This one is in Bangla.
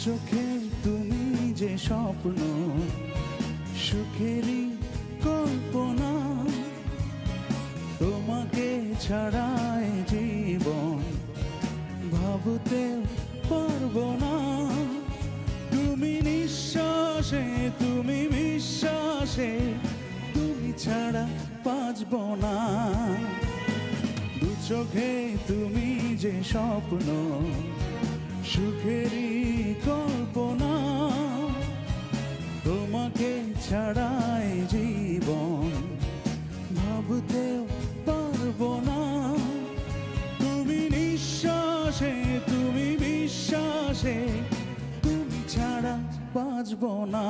চোখে তুমি যে স্বপ্ন, সুখেরই কল্পনা, তোমাকে ছাড়াই জীবন ভাবতে পারবো না। তুমি নিঃশ্বাসে, তুমি বিশ্বাসে, তুমি ছাড়া বাঁচবো না। দু চোখে তুমি যে স্বপ্ন, সুখেরই কল্পনা, তোমাকে ছাড়াই জীবন ভাবতেও পারবো না। তুমি নিঃশ্বাসে, তুমি বিশ্বাসে, তুমি ছাড়া বাঁচবো না।